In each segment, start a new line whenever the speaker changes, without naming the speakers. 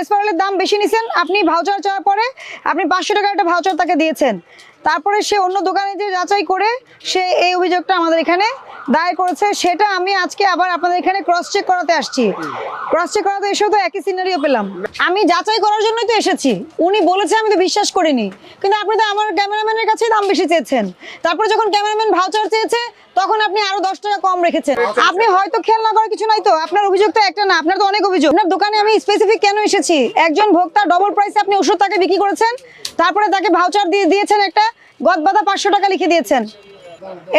এসপারেলের দাম বেশি নিছেন, আপনি ভাউচার চাওয়ার পরে আপনি 500 টাকার একটা ভাউচার তাকে দিয়েছেন। তারপরে সে অন্য দোকানে যে যাচাই করে সে এই অভিযোগটা আমাদের এখানে দায়ের করেছে। সেটা আমি আজকে আবার আপনাদের এখানে ক্রস চেক করাতে আসছি। ক্রস চেক করাতে এসেও তো একই সিনারিও পেলাম। আমি যাচাই করার জন্যই তো এসেছি। উনি বলেছে, আমি তো বিশ্বাস করিনি, কিন্তু আপনি তো আমার ক্যামেরাম্যানের কাছে দাম বেশি চেয়েছেন। তারপরে যখন ক্যামেরাম্যান ভাউচার চেয়েছে তখন আপনি আরো 10 টাকা কম রেখেছেন। আপনি হয়তো খেয়াল না করার কিছু নাই তো, আপনার অভিযোগ তো একটা না, আপনার তো অনেক অভিযোগ। আপনার দোকানে আমি স্পেসিফিক কেন এসেছি, একজন ভোক্তা ডবল প্রাইসে আপনি ওষুধ তাকে বিক্রি করেছেন, তারপরে তাকে ভাউচার দিয়েছেন, একটা গদবাধা 500 টাকা লিখে দিয়েছেন।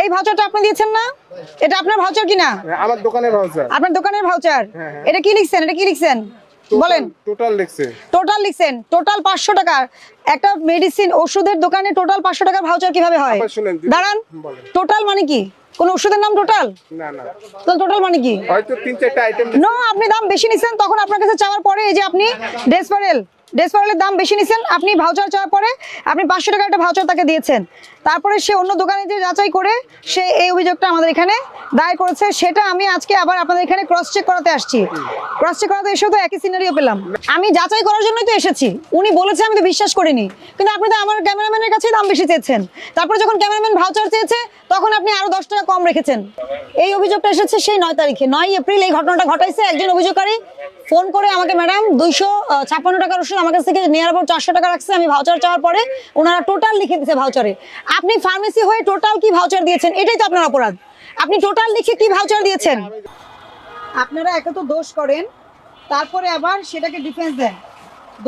এই ভাউচারটা আপনি দিয়েছেন না? এটা আপনার ভাউচার কিনা?
আমার দোকানের ভাউচার।
আপনার দোকানের ভাউচার। এটা কি লিখছেন? এটা কি লিখছেন বলেন?
টোটাল লিখছে।
টোটাল লিখছেন, টোটাল 500 টাকা। একটা মেডিসিন ওষুধের দোকানে টোটাল 500 টাকার ভাউচার কিভাবে হয়? দাঁড়ান, টোটাল মানে কি? কোন ওষুধের নাম টোটাল?
না না,
তো টোটাল মানে কি?
হয়তো 3-4টা আইটেম।
নো, আপনি দাম বেশি নিছেন, তখন আপনার কাছে চাওয়ার পরে এই যে আপনি ডেসপারেলের দাম বেশি নিছেন, আপনি ভাউচার চাওয়ার পরে আপনি 500 টাকার একটা ভাউচার তাকে দিয়েছেন। তারপরে সে অন্য দোকানে যে যাচাই করে সে এই অভিযোগটা আমাদের এখানে দায়ের করেছে। সেটা আমি আজকে আবার আপনাদের এখানে ক্রস চেক করাতে আসছি। ক্রস চেক করাতে এসেও তো একই সিনারিও পেলাম। আমি যাচাই করার জন্যই তো এসেছি। উনি বলেছে, আমি তো বিশ্বাস করিনি, কিন্তু আপনি তো আমার ক্যামেরাম্যানের কাছে দাম বেশি চেয়েছেন। তারপরে যখন ক্যামেরাম্যান ভাউচার চেয়েছে তখন আপনি আরো 10 টাকা কম রেখেছেন। এই অভিযোগটা এসেছে সেই 9 তারিখে, 9 এপ্রিল এই ঘটনাটা ঘটাইছে। একজন অভিযোগকারী ফোন করে আমাকে, ম্যাডাম 256 টাকার ওষুধ আমার কাছ থেকে নেওয়ার পর 400 টাকা রাখছে, আমি ভাউচার চাওয়ার পরে ওনারা টোটাল লিখে দিয়েছে ভাউচারে। আপনি ফার্মেসি হয়ে টোটাল কি ভাউচার দিয়েছেন? এটাই তো আপনার অপরাধ। আপনি টোটাল লিখে কি ভাউচার দিয়েছেন? আপনারা একে তো দোষ করেন, তারপরে আবার সেটাকে ডিফেন্স দেন।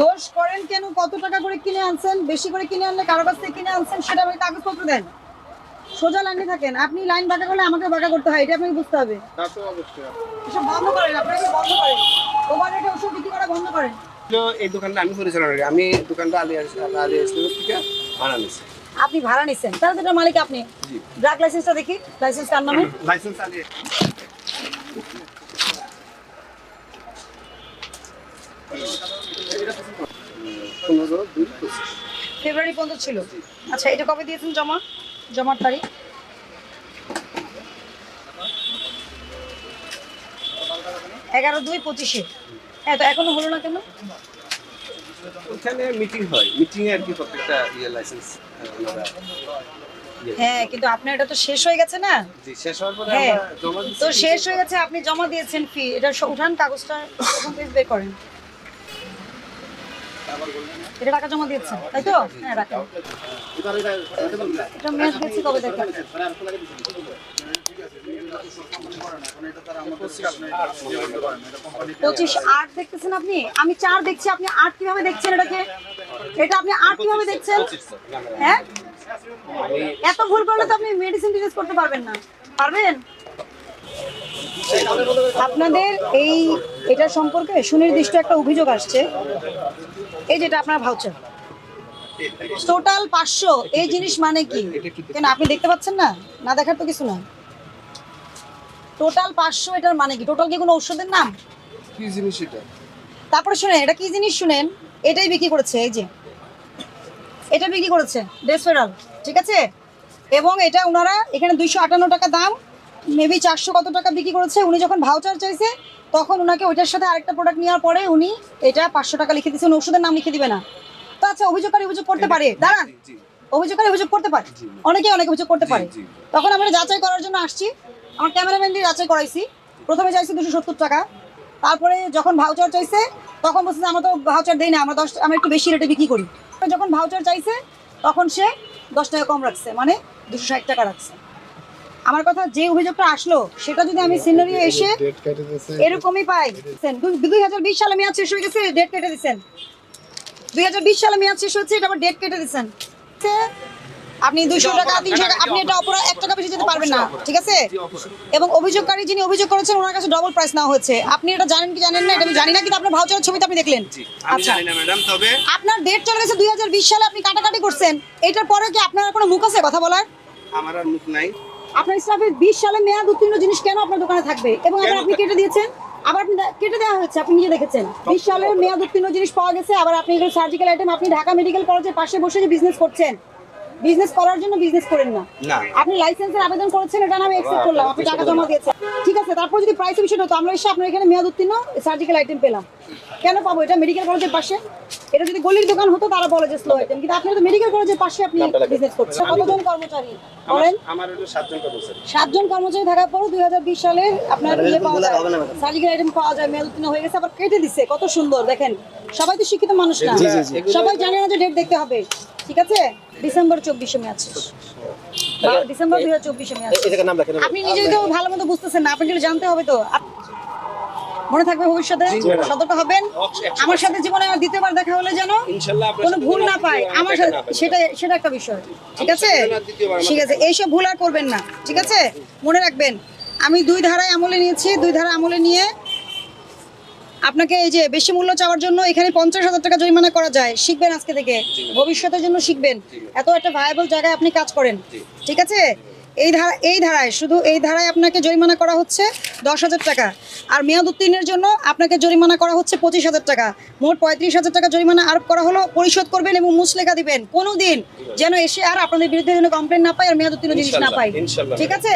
দোষ করেন কেন? কত টাকা করে কিনে আনছেন? বেশি করে কিনে আনলে কারো কাছ থেকে কিনে আনছেন সেটা আমাকে কাগজপত্র দেন। সোজা লাইনে থাকেন। আপনি লাইন বাঁকা করলে আমাকে বাঁকা করতে হয়, এটা আপনাকে বুঝতে হবে।
তা তো অবশ্যই।
এসব বন্ধ করেন, আপনাকে বন্ধ করেন। ওভার রেটে ওষুধ বিক্রি করা বন্ধ করেন।
এই দোকানটা আমি পরিচালনা করি। আমি দোকানটা আলিয়া থেকে ভাড়া নিচ্ছি।
আপনি ভাড়া নিছেন, তাহলে তো এটা মালিক আপনি। ড্রাগ লাইসেন্সটা দেখি, লাইসেন্স কার নামে?
লাইসেন্স আলিয়া।
ফেব্রুয়ারি 15 ছিল। আচ্ছা, এটা কবে দিয়েছেন জমা? জমার তারিখ 11/2/25। হ্যাঁ, তো এখনো হলো না কেন?
ওখানে মিটিং হয়, মিটিং এ আর কি প্রত্যেকটা লাইসেন্স
হ্যাঁ, কিন্তু আপনার এটা তো শেষ হয়ে গেছে না?
জি, শেষ হওয়ার পরে
হ্যাঁ,
আমরা জমা দিচ্ছি।
তো শেষ হয়ে গেছে, আপনি জমা দিয়েছেন ফি। এটা উঠান কাগজটা, এখন পেজ বের করেন। এটা টাকা জমা দিয়েছেন, তাই তো? হ্যাঁ, রাখেন। এটা মেয়াদ হয়েছে কবে দেখেন? 25/8 দেখতেছেন আপনি। আমি 4 দেখছি, আপনি 8 কিভাবে দেখছেন এটাকে? এটা আপনি 8 কিভাবে দেখছেন? হ্যাঁ, এত ভুল করলে তো আপনি মেডিসিন ডিটেইলস করতে পারবেন না। পারবেন? আপনাদের এটা সম্পর্কে সুনির্দিষ্ট একটা অভিযোগ আসছে। এই যেটা আপনার ভাউচার টোটাল 500, এই জিনিস মানে কি? কেন আপনি দেখতে পাচ্ছেন না? না দেখার তো কিছু না। টোটাল 500, এটার মানে কি? টোটাল কি কোনো ঔষধের নাম?
কি জিনিস এটা?
তারপরে শুনেন, এটা কি জিনিস শুনেন। এটাই বিক্রি করেছে, এই যে এটা বিক্রি করেছে ডেসপেরাল, ঠিক আছে? এবং এটা ওনারা এখানে 258 টাকা দাম, মেবি 400 কত টাকা বিক্রি করেছে। উনি যখন ভাউচার চাইছে তখন ওনাকে ওইটার সাথে আরেকটা প্রোডাক্ট নেওয়ার পরে উনি এটা 500 টাকা লিখে দিয়েছে। উনি ওষুধের নাম লিখে দিবে না তো? আচ্ছা, অভিযোগকারী অভিযোগ করতে পারে, দাঁড়ান, অভিযোগকারী অভিযোগ করতে পারে, অনেকে অনেক অভিযোগ করতে পারে। তখন আমরা যাচাই করার জন্য আসছি, আমার ক্যামেরাম্যান দিয়ে যাচাই করাইছি। প্রথমে চাইছি 270 টাকা, তারপরে যখন ভাউচার চাইছে তখন বলছে আমরা তো ভাউচার দেই না, আমরা একটু বেশি রেটে বিক্রি করি। যখন ভাউচার চাইছে তখন সে 10 টাকা কম রাখছে, মানে 260 টাকা রাখছে। আমার কথা, যে অভিযোগটা আসলো সেটা যদি আমি সিনারিও এসে এরকমই পাই। 2020 সালে মেয়াদ শেষ হয়ে গেছে, ডেট কেটে দিচ্ছেন। 2020 সালে মেয়াদ শেষ হচ্ছে, এটা আবার ডেট কেটে দিচ্ছেন। আপনি 200 টাকা 300 টাকা, আপনি এটা অপরাধ 1 টাকা বেশি যেতে পারবেন না, ঠিক আছে? এবং অভিযোগকারী যিনি অভিযোগ করেছেন ওনার কাছে ডবল প্রাইস নেওয়া হয়েছে। আপনি এটা জানেন কি জানেন না এটা আমি জানি না, কিন্তু আপনার ভাউচারের ছবিটা আপনি দেখলেন।
আমি জানি না ম্যাডাম, তবে
আপনার ডেট চলে গেছে 2020 সালে, আপনি কাটাকাটি করছেন। এটার পরে কি আপনার কোনো মুখ আছে কথা বলার?
আমার আর মুখ নাই।
আপনার স্টাফের 20 সালে মেয়াদ উত্তীর্ণ জিনিস কেন আপনার দোকানে থাকবে? এবং আবার আপনি কেটে দিয়েছেন, আবার আপনি কেটে দেওয়া হয়েছে, আপনি নিজে দেখেছেন। 20 সালের মেয়াদ উত্তীর্ণ জিনিস পাওয়া গেছে, আবার আপনি এগুলো সার্জিক্যাল আইটেম, আপনি ঢাকা মেডিকেল কলেজের পাশে বসে যে বিজনেস করছেন, বিজনেস করার জন্য বিজনেস করেন না।
না।
আপনি লাইসেন্সের আবেদন করেছেন, এটা আমি অ্যাকসেপ্ট করলাম, আপনি টাকা জমা দিয়েছেন, ঠিক আছে। তারপর যদি প্রাইসের বিষয়টা হতো, আমরা এসে আপনার এখানে মেয়াদ উত্তীর্ণ সার্জিক্যাল আইটেম পেলাম, কেন পাবো? এটা মেডিকেল কলেজের পাশে, এটা যদি গলির দোকান হতো তারা বলে যে স্লো আইটেম, কিন্তু আপনি তো মেডিকেল কলেজের পাশে আপনি বিজনেস করছেন। কতজন কর্মচারী বলেন?
আমার হলো 7 জন কর্মচারী।
7 জন কর্মচারী থাকার পরও 2020 সালের আপনার ইয়ে পাওয়া যায়, সার্জিক্যাল আইটেম পাওয়া যায়, মেয়াদ উত্তীর্ণ হয়ে গেছে, আবার কেটে দিচ্ছে, কত সুন্দর দেখেন। সবাই তো শিক্ষিত মানুষ না, সবাই জানে না যে ডেট দেখতে হবে, ঠিক আছে। ডিসেম্বর 24 মেয়াদ শেষ, ডিসেম্বর 2024 মেয়াদ শেষ। আপনি নিজেই তো ভালো মতো বুঝতেছেন না, আপনাকে জানতে হবে তো। মনে থাকবে ভবিষ্যতে সতর্ক হবেন। আমার সাথে জীবনে আর দ্বিতীয়বার দেখা হলে যেন
ইনশাআল্লাহ আপনার
কোনো
সাথে
ভুল না পায় আমার সাথে, সেটা একটা বিষয়, ঠিক আছে। ঠিক আছে, এইসব ভুল আর করবেন না, ঠিক আছে। মনে রাখবেন আমি 2 ধারায় আমলে নিয়েছি, 2 ধারা আমলে নিয়ে আপনাকে এই যে বেশি মূল্য চাওয়ার জন্য এখানে 50,000 টাকা জরিমানা করা যায়। শিখবেন আজকে থেকে, ভবিষ্যতের জন্য শিখবেন। এত একটা ভায়াবল জায়গায় আপনি কাজ করেন, ঠিক আছে। এই ধারায় শুধু এই ধারায় আপনাকে জরিমানা করা হচ্ছে 10,000 টাকা, আর মেয়াদ উত্তীর্ণের জন্য আপনাকে জরিমানা করা হচ্ছে 25,000 টাকা। মোট 35,000 টাকা জরিমানা আরোপ করা হলো। পরিশোধ করবেন এবং মুচলেখা দিবেন, কোনোদিন যেন এসে আর আপনাদের বিরুদ্ধে যেন কমপ্লেন না পায় আর মেয়াদ উত্তীর্ণ জিনিস না পায়, ঠিক আছে।